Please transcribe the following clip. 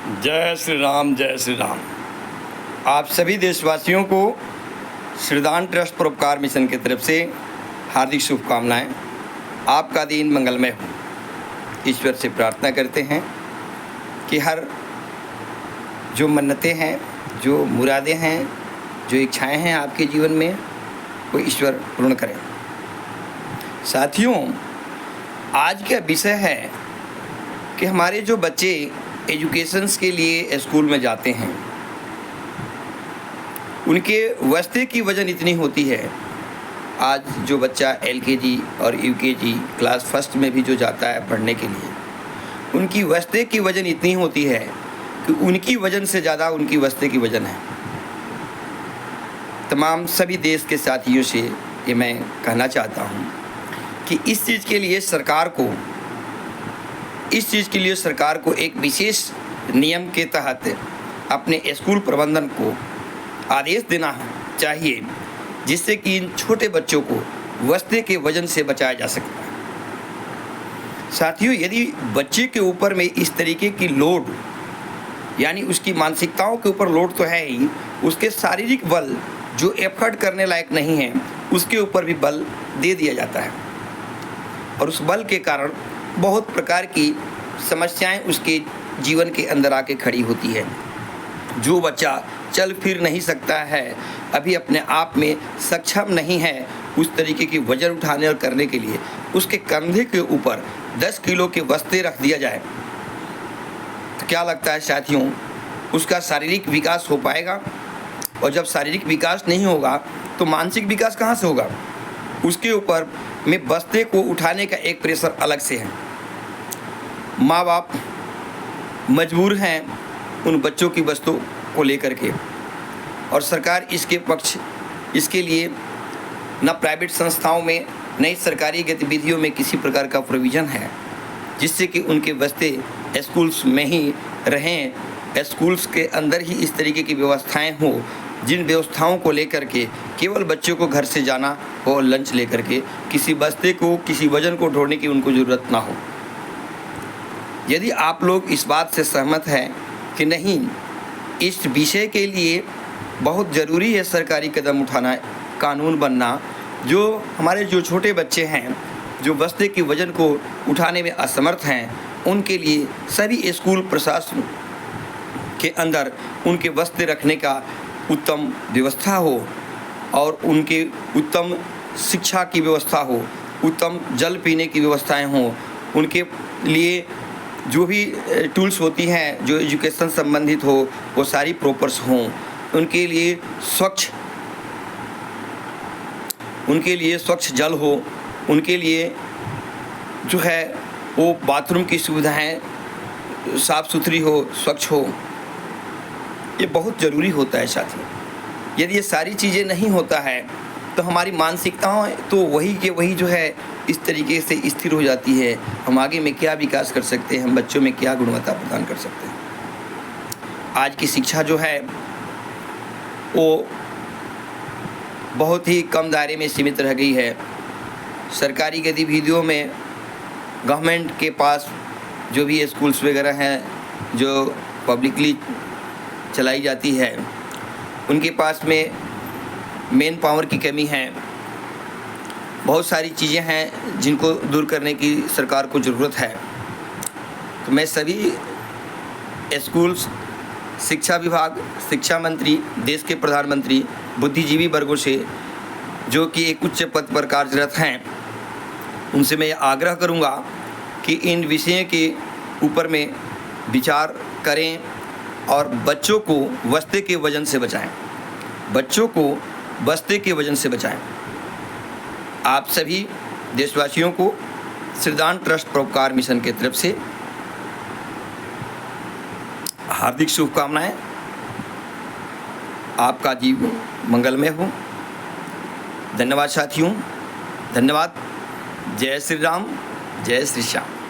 जय श्री राम, जय श्री राम। आप सभी देशवासियों को श्रीदान ट्रस्ट परोपकार मिशन की तरफ से हार्दिक शुभकामनाएं। आपका दिन मंगलमय हो। ईश्वर से प्रार्थना करते हैं कि हर जो मन्नतें हैं, जो मुरादें हैं, जो इच्छाएं हैं आपके जीवन में, वो ईश्वर पूर्ण करें। साथियों, आज का विषय है कि हमारे जो बच्चे एजुकेशंस के लिए स्कूल में जाते हैं, उनके वस्ते की वजन इतनी होती है। आज जो बच्चा LKG और UKG क्लास फर्स्ट में भी जो जाता है पढ़ने के लिए, उनकी वस्ते की वजन इतनी होती है कि उनकी वजन से ज़्यादा उनकी वस्ते की वजन है। तमाम सभी देश के साथियों से ये मैं कहना चाहता हूँ कि इस चीज़ के लिए सरकार को एक विशेष नियम के तहत अपने स्कूल प्रबंधन को आदेश देना चाहिए, जिससे कि इन छोटे बच्चों को वस्ते के वजन से बचाया जा सकता है। साथियों, यदि बच्चे के ऊपर में इस तरीके की लोड, यानी उसकी मानसिकताओं के ऊपर लोड तो है ही, उसके शारीरिक बल जो एफर्ट करने लायक नहीं है, उसके ऊपर भी बल दे दिया जाता है और उस बल के कारण बहुत प्रकार की समस्याएं उसके जीवन के अंदर आके खड़ी होती है। जो बच्चा चल फिर नहीं सकता है, अभी अपने आप में सक्षम नहीं है उस तरीके की वजन उठाने और करने के लिए, उसके कंधे के ऊपर 10 किलो के वस्ते रख दिया जाए तो क्या लगता है साथियों, उसका शारीरिक विकास हो पाएगा? और जब शारीरिक विकास नहीं होगा तो मानसिक विकास कहाँ से होगा? उसके ऊपर में बस्ते को उठाने का एक प्रेशर अलग से है। माँ बाप मजबूर हैं उन बच्चों की वस्तु को लेकर के, और सरकार इसके लिए न प्राइवेट संस्थाओं में न ही सरकारी गतिविधियों में किसी प्रकार का प्रोविज़न है, जिससे कि उनके बस्ते स्कूल्स में ही रहें, स्कूल्स के अंदर ही इस तरीके की व्यवस्थाएं हो, जिन व्यवस्थाओं को लेकर के केवल बच्चों को घर से जाना हो और लंच लेकर के किसी बस्ते को, किसी वजन को ढोने की उनको ज़रूरत ना हो। यदि आप लोग इस बात से सहमत हैं कि नहीं, इस विषय के लिए बहुत ज़रूरी है सरकारी कदम उठाना, कानून बनना, जो हमारे जो छोटे बच्चे हैं जो बस्ते की वजन को उठाने में असमर्थ हैं, उनके लिए सभी स्कूल प्रशासन के अंदर उनके बस्ते रखने का उत्तम व्यवस्था हो और उनके उत्तम शिक्षा की व्यवस्था हो, उत्तम जल पीने की व्यवस्थाएं हों, उनके लिए जो भी टूल्स होती हैं जो एजुकेशन संबंधित हो वो सारी प्रॉपर्स हों, उनके लिए स्वच्छ जल हो, उनके लिए जो है वो बाथरूम की सुविधाएं साफ़ सुथरी हो, स्वच्छ हो। ये बहुत ज़रूरी होता है साथियों। यदि ये सारी चीज़ें नहीं होता है तो हमारी मानसिकताएं तो वही के वही जो है इस तरीके से स्थिर हो जाती है। हम आगे में क्या विकास कर सकते हैं, हम बच्चों में क्या गुणवत्ता प्रदान कर सकते हैं। आज की शिक्षा जो है वो बहुत ही कम दायरे में सीमित रह गई है। सरकारी गतिविधियों में गवर्नमेंट के पास जो भी स्कूल्स वगैरह हैं जो पब्लिकली चलाई जाती है, उनके पास में मेन पावर की कमी है। बहुत सारी चीज़ें हैं जिनको दूर करने की सरकार को ज़रूरत है। तो मैं सभी स्कूल्स, शिक्षा विभाग, शिक्षा मंत्री, देश के प्रधानमंत्री, बुद्धिजीवी वर्गों से जो कि एक उच्च पद पर कार्यरत हैं, उनसे मैं आग्रह करूंगा कि इन विषयों के ऊपर में विचार करें और बच्चों को बस्ते के वजन से बचाएं, बच्चों को बस्ते के वजन से बचाएं। आप सभी देशवासियों को श्रीदान ट्रस्ट परोपकार मिशन की तरफ से हार्दिक शुभकामनाएं। आपका जीवन मंगलमय हो। धन्यवाद साथियों, धन्यवाद। जय श्री राम, जय श्री श्याम।